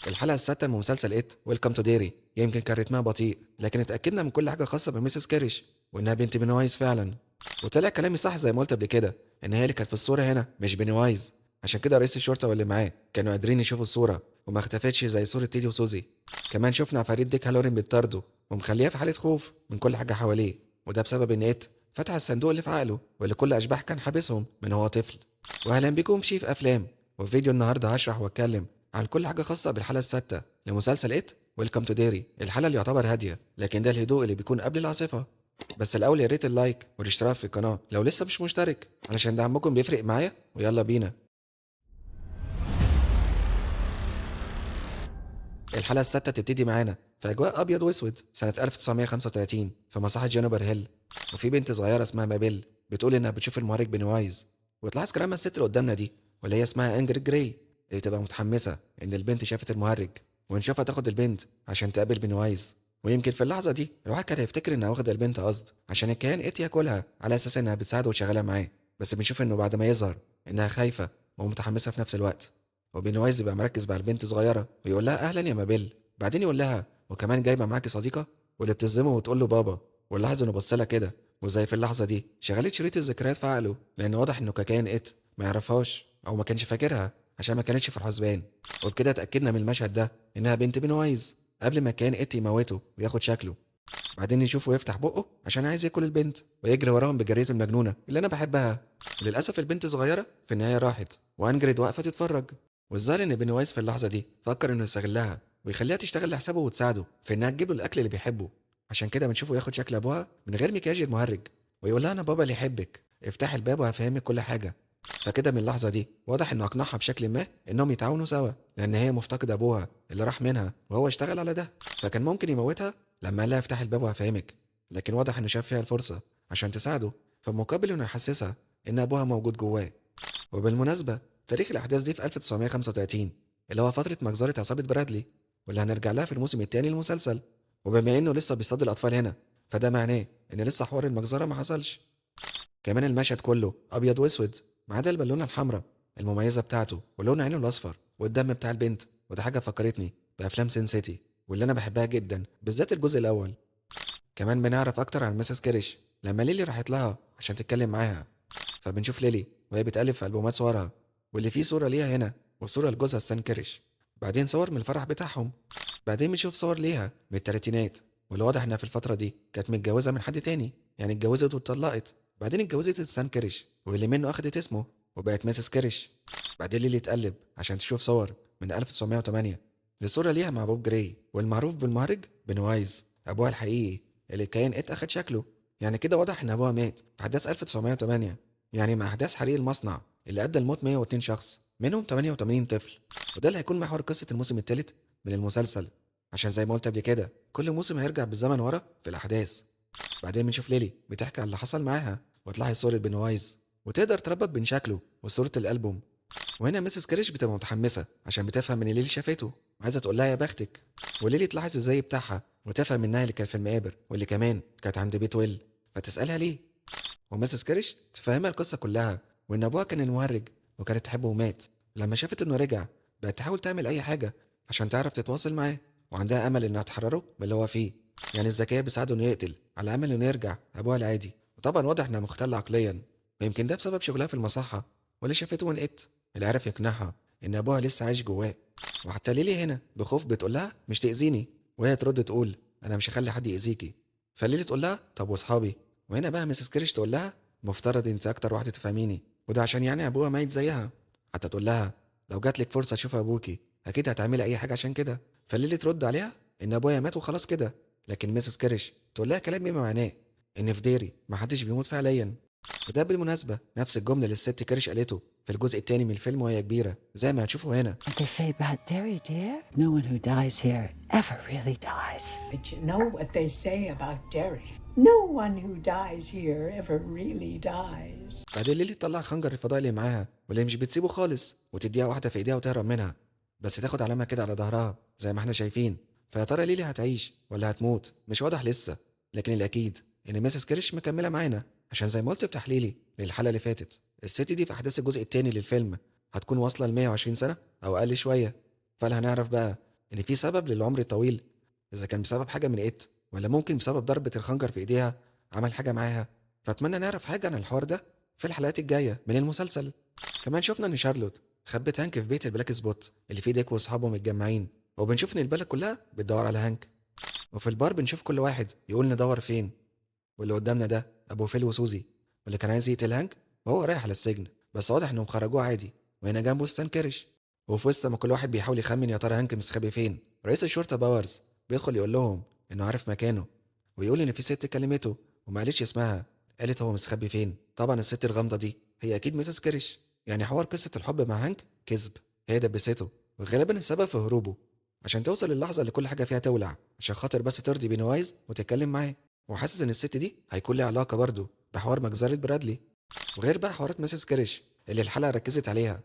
الحلقة السادسة من مسلسل إت ويلكم تو ديري. يمكن كان رتمها بطيء، لكن اتأكدنا من كل حاجة خاصة بميسيس كيريش وإنها بنت بنوايز فعلا. وطلع كلامي صح زي ما قلت قبل كده، إن هي اللي كانت في الصورة هنا مش بنوايز. عشان كده رئيس الشرطة واللي معاه كانوا قادرين يشوفوا الصورة وما اختفتش زي صورة تيدي وسوزي. كمان شفنا عفاريت ديك هالورين بتطارده ومخليها في حالة خوف من كل حاجة حواليه، وده بسبب إن إت فتح الصندوق اللي في عقله واللي كل أشباح كان حابسهم من هو طفل. وأهلا بيكم في شيف أفلام. وفي فيديو النهارده هشرح واتكلم عن كل حاجة خاصة بالحلقة السادسة لمسلسل إت ويلكم تو ديري، الحلقة اللي يعتبر هادية لكن ده الهدوء اللي بيكون قبل العاصفة. بس الأول يا ريت اللايك والاشتراك في القناة لو لسه مش مشترك، علشان دعمكم بيفرق معايا. ويلا بينا. الحلقة السادسة تبتدي معانا في أجواء أبيض وأسود سنة 1935 في مصحة جينيفر هيل. وفي بنت صغيرة اسمها مابيل بتقول إنها بتشوف المهرج بنوايز، وتلاحظ كلامها الست اللي قدامنا دي واللي هي اسمها إنجريد جراي، اللي تبقى متحمسة إن البنت شافت المهرج ونشوفها تاخد البنت عشان تقابل بنوايز. ويمكن في اللحظة دي الواحد كان هيفتكر إنها واخدة البنت قصد عشان الكيان إت ياكلها على أساس إنها بتساعده وشغالة معاه، بس بنشوف إنه بعد ما يظهر إنها خايفة ومتحمسة في نفس الوقت. وبنوايز يبقى مركز مع البنت صغيرة ويقول لها أهلا يا مابيل، بعدين يقول لها وكمان جايبة معاكي صديقة، واللي بتظلمه وتقول له بابا. ونلاحظ إنه بص لها كده، وزي في اللحظة دي شغلت شريط الذكريات في عقله، لأن واضح إنه ككائن إت ما يعرفهاش أو ما كانش فاكرها عشان ما كانتش في الحسبان. وبكده اتأكدنا من المشهد ده إنها بنت بنوايز قبل ما كان إت يموته وياخد شكله. بعدين نشوفه يفتح بقه عشان عايز ياكل البنت ويجري وراهم بجريته المجنونه اللي انا بحبها. للاسف البنت صغيره في النهايه راحت وانجريد واقفه تتفرج. والظاهر ان بنوايس في اللحظه دي فكر انه يستغلها ويخليها تشتغل لحسابه وتساعده في انها تجيب له الاكل اللي بيحبه. عشان كده بنشوفه ياخد شكل ابوها من غير مكياج المهرج ويقول لها انا بابا اللي يحبك، افتحي الباب وهفهمك كل حاجه. فكده من اللحظه دي واضح انه اقنعها بشكل ما انهم يتعاونوا سوا، لان هي مفتقده ابوها اللي راح منها وهو اشتغل على ده، فكان ممكن يموتها لما قال لها افتحي الباب وهفهمك. لكن واضح انه شاف فيها الفرصه عشان تساعده، فمقابل انه يحسسها ان ابوها موجود جواه. وبالمناسبه تاريخ الاحداث دي في 1935 اللي هو فتره مجزره عصابه برادلي، واللي هنرجع لها في الموسم الثاني للمسلسل. وبما انه لسه بيصطاد الاطفال هنا فده معناه ان لسه حوار المجزره ما حصلش. كمان المشهد كله ابيض واسود ما عدا البالونه الحمراء المميزه بتاعته ولون عينه الاصفر والدم بتاع البنت، وده حاجه فكرتني بافلام سين سيتي واللي انا بحبها جدا بالذات الجزء الاول. كمان بنعرف اكتر عن ميسيس كيريش لما ليلي راحت لها عشان تتكلم معاها، فبنشوف ليلي وهي بتقلب في البومات صورها واللي فيه صوره ليها هنا وصوره لجوزها ستان كيريش، بعدين صور من الفرح بتاعهم، بعدين بنشوف صور ليها من التلاتينات واللي واضح انها في الفتره دي كانت متجوزه من حد تاني، يعني اتجوزت واتطلقت. بعدين اتجوزت ستان كيريش واللي منه اخدت اسمه وبقت ميسيس كيريش. بعدين ليلي تقلب عشان تشوف صور من 1908 لصوره ليها مع بوب جراي والمعروف بالمهرج بنوايز ابوها الحقيقي اللي كان اخد شكله. يعني كده واضح ان ابوها مات في احداث 1908، يعني مع احداث حريق المصنع اللي ادى لموت 102 شخص منهم 88 طفل. وده اللي هيكون محور قصه الموسم الثالث من المسلسل، عشان زي ما قلت قبل كده كل موسم هيرجع بالزمن ورا في الاحداث. بعدين بنشوف ليلي بتحكي عن اللي حصل معاها وتلاحظ صوره بنوايز وتقدر تربط بين شكله وصوره الالبوم. وهنا ميسيس كريش بتبقى متحمسه عشان بتفهم ان ليلي شافته وعايزه تقول لها يا بختك. وليلي تلاحظ الزي بتاعها وتفهم انها اللي كانت في المقابر واللي كمان كانت عند بيت ويل، فتسالها ليه. وميسيس كريش تفهمها القصه كلها وان ابوها كان المهرج وكانت تحبه ومات. لما شافت انه رجع بقت تحاول تعمل اي حاجه عشان تعرف تتواصل معاه، وعندها امل انها تحرره من اللي هو فيه. يعني الذكاء بيساعده انه يقتل على امل انه يرجع ابوها العادي، وطبعا واضح انها مختله عقليا، ويمكن ده بسبب شغلها في المصحه واللي شافته من اللي عرف يقنعها ان ابوها لسه عايش جواه. وحتى ليلي هنا بخوف بتقول لها مش تاذيني، وهي ترد تقول انا مش هخلي حد ياذيكي. فليلي تقول لها طب واصحابي، وهنا بقى مسز كريش تقول لها مفترض انت اكتر واحده تفهميني، وده عشان يعني ابوها ميت زيها. حتى تقول لها لو جات لك فرصه تشوف ابوكي اكيد هتعملي اي حاجه عشان كده. فليلي ترد عليها ان ابويا مات وخلاص كده، لكن مسز كريش تقول لها كلام بما معناه ان في ديري محدش بيموت فعليا. وده بالمناسبة نفس الجملة اللي الست كريش قالته في الجزء التاني من الفيلم وهي كبيرة زي ما هتشوفوا هنا. What they say about Derry, dear? No one who dies here ever really dies. But you know what they say about Derry. No one who dies here ever really dies. بعدين ليلي تطلع خنجر الفضاء اللي معاها واللي مش بتسيبه خالص وتديها واحدة في ايديها وتهرب منها، بس تاخد علامة كده على ظهرها زي ما احنا شايفين. فيا ترى ليلي هتعيش ولا هتموت مش واضح لسه، لكن الأكيد إن ميسيس كريش مكملة معانا عشان زي ما قلت في تحليلي للحلقة اللي فاتت الست دي في أحداث الجزء التاني للفيلم هتكون واصلة ل 120 سنة أو أقل شوية. فهل هنعرف بقى ان في سبب للعمر الطويل، اذا كان بسبب حاجه من ات ولا ممكن بسبب ضربه الخنجر في ايديها عمل حاجه معاها. فاتمنى نعرف حاجه عن الحوار ده في الحلقات الجايه من المسلسل. كمان شفنا ان شارلوت خبت هانك في بيت البلاك سبوت اللي فيه ديك واصحابه متجمعين، وبنشوف ان البلد كلها بتدور على هانك. وفي البار بنشوف كل واحد يقول ندور فين، واللي قدامنا ده ابو فيل وسوزي، واللي كان عايز يقتل هانك وهو رايح على السجن، بس واضح انهم خرجوه عادي. وهنا جنبه ستان كيرش. وفي وسط ما كل واحد بيحاول يخمن يا ترى هانك مستخبي فين، رئيس الشرطه باورز بيدخل يقول لهم انه عارف مكانه، ويقول ان في ست كلمته وما قالتش اسمها، قالت هو مستخبي فين. طبعا الست الغامضه دي هي اكيد ميسيس كيرش. يعني حوار قصه الحب مع هانك كذب، هي دبسته، وغالبا السبب في هروبه عشان توصل للحظه اللي كل حاجه فيها تولع، عشان خاطر بس ترضي بينوايز وتتكلم معاه. وحاسس ان الست دي هيكون لها علاقه برضه بحوار مجزره برادلي. وغير بقى حوارات ميسيس كيرش اللي الحلقه ركزت عليها،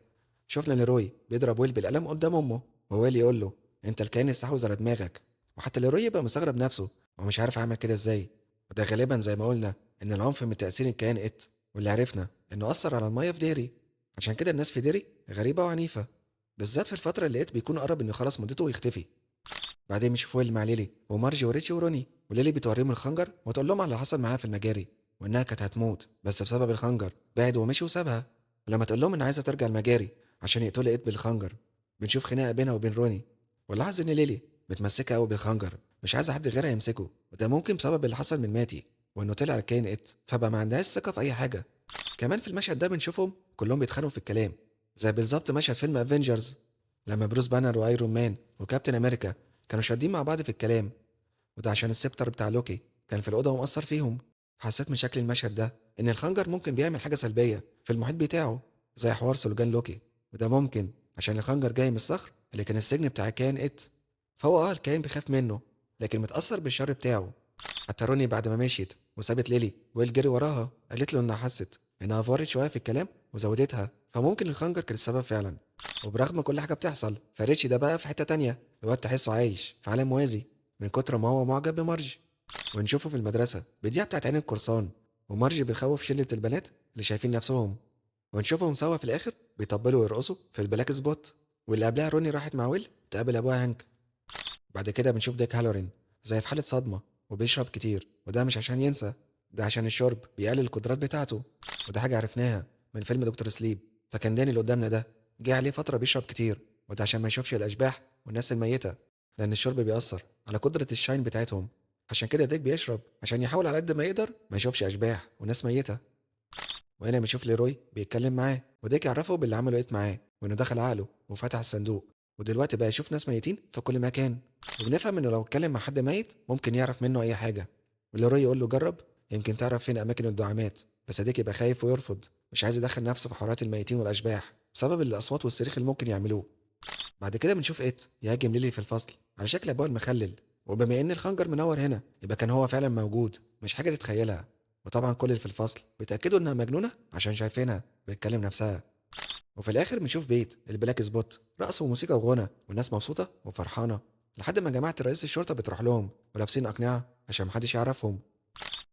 شفنا ليروي بيضرب ويل بالقلم قدام امه، وويل يقول له انت الكائن استحوذ على دماغك. وحتى ليروي يبقى مستغرب نفسه ومش عارف اعمل كده ازاي. وده غالبا زي ما قلنا ان العنف من تاثير الكائن ات، واللي عرفنا انه اثر على الميه في ديري. عشان كده الناس في ديري غريبه وعنيفه، بالذات في الفتره اللي ات بيكون قرب انه خلاص مدته ويختفي. بعدين بنشوف ويل مع ليلي ومارجي وريتشي وروني، وليلي بتوريهم الخنجر وتقول لهم على اللي حصل معاها في المجاري، وانها كانت هتموت بس بسبب الخنجر بعد ومشي وسابها. ولما تقول لهم ان عايزه ترجع المجاري عشان يقتلوا ايد بالخنجر، بنشوف خناقه بينها وبين روني. ولاحظ ان ليلي متمسكه قوي بالخنجر، مش عايزه حد غيرها يمسكه، وده ممكن بسبب اللي حصل من ماتي وانه طلع الكائن ات، فبقى ما عندهاش ثقه في اي حاجه. كمان في المشهد ده بنشوفهم كلهم بيتخانقوا في الكلام، زي بالظبط مشهد فيلم افنجرز لما بروس بانر وايرون مان وكابتن امريكا كانوا شادين مع بعض في الكلام، وده عشان السبتر بتاع لوكي كان في الأوضة ومأثر فيهم. حسيت من شكل المشهد ده إن الخنجر ممكن بيعمل حاجة سلبية في المحيط بتاعه زي حوار سلوجان لوكي، وده ممكن عشان الخنجر جاي من الصخر اللي كان السجن بتاع الكائن ات. فهو الكائن بيخاف منه لكن متأثر بالشر بتاعه. حتى روني بعد ما مشيت وسابت ليلي ويل جري وراها، قالت له إنها حست إنها افورت شوية في الكلام وزودتها، فممكن الخنجر كان السبب فعلا. وبرغم كل حاجة بتحصل فريتشي ده بقى في حتة تانية، الواد تحسه عايش في عالم موازي من كتر ما هو معجب بمارج. ونشوفه في المدرسة بالدقيقة بتاعت عين القرصان، ومارج بيخوف شلة البنات اللي شايفين نفسهم. ونشوفهم سوا في الآخر بيطبلوا ويرقصوا في البلاك سبوت، واللي قبلها روني راحت مع ويل تقابل أبوها هانك. بعد كده بنشوف ديك هالورين زي في حالة صدمة وبيشرب كتير، وده مش عشان ينسى، ده عشان الشرب بيقلل القدرات بتاعته، وده حاجة عرفناها من فيلم دكتور سليب. فكان داني اللي قدامنا ده جه عليه فترة بيشرب كتير، وده عشان ما يشوفش الأشباح والناس الميتة، لأن الشرب بيأثر على قدرة الشاين بتاعتهم. عشان كده ديك بيشرب عشان يحاول على قد ما يقدر ما يشوفش أشباح وناس ميتة. وهنا بنشوف ليروي بيتكلم معاه، وديك يعرفه باللي عمله ايت معاه وانه دخل عقله وفتح الصندوق، ودلوقتي بقى يشوف ناس ميتين في كل مكان. وبنفهم انه لو اتكلم مع حد ميت ممكن يعرف منه اي حاجه. وليروي يقول له جرب يمكن تعرف فين اماكن الدعامات، بس ديك يبقى خايف ويرفض، مش عايز يدخل نفسه في حوارات الميتين والاشباح بسبب الاصوات والصريخ اللي ممكن يعملوه. بعد كده بنشوف ايت يهاجم ليلي في الفصل على شكل ابوها المخلل، وبما ان الخنجر منور هنا يبقى كان هو فعلا موجود مش حاجه تتخيلها. وطبعا كل اللي في الفصل بيتاكدوا انها مجنونه عشان شايفينها بتكلم نفسها. وفي الاخر بنشوف بيت البلاك سبوت رقص وموسيقى وغنى والناس مبسوطه وفرحانه، لحد ما جماعه رئيس الشرطه بتروح لهم ولابسين اقنعه عشان محدش يعرفهم.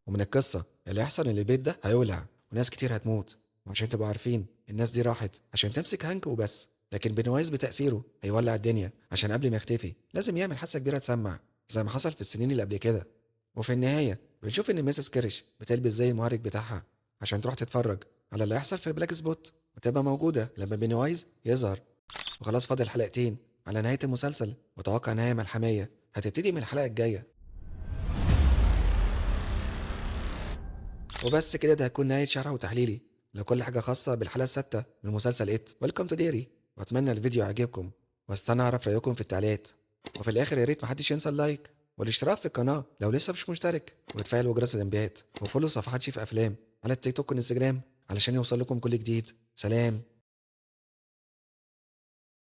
ومن القصه اللي يحصل ان البيت ده هيولع وناس كتير هتموت. وعشان تبقوا عارفين الناس دي راحت عشان تمسك هانك وبس، لكن بنوايز بتاثيره هيولع الدنيا عشان قبل ما يختفي لازم يعمل حادثه كبيره تسمع زي ما حصل في السنين اللي قبل كده. وفي النهايه بنشوف ان ميسيس كيرش بتلبس زي المعالج بتاعها عشان تروح تتفرج على اللي هيحصل في البلاك سبوت وتبقى موجوده لما بينوايز يظهر. وخلاص فاضل حلقتين على نهايه المسلسل، وتوقع نهايه ملحميه هتبتدي من الحلقه الجايه. وبس كده ده هتكون نهايه شرح وتحليلي لكل حاجه خاصه بالحلقه السادسه من مسلسل ات ويلكم تو ديري. واتمنى الفيديو يعجبكم، واستنى اعرف رايكم في التعليقات. وفي الاخر يا ريت محدش ينسى اللايك والاشتراك في القناه لو لسه مش مشترك، وتفعلوا جرس التنبيهات، وفولو صفحات شيف افلام على التيك توك والانستجرام علشان يوصل لكم كل جديد. سلام.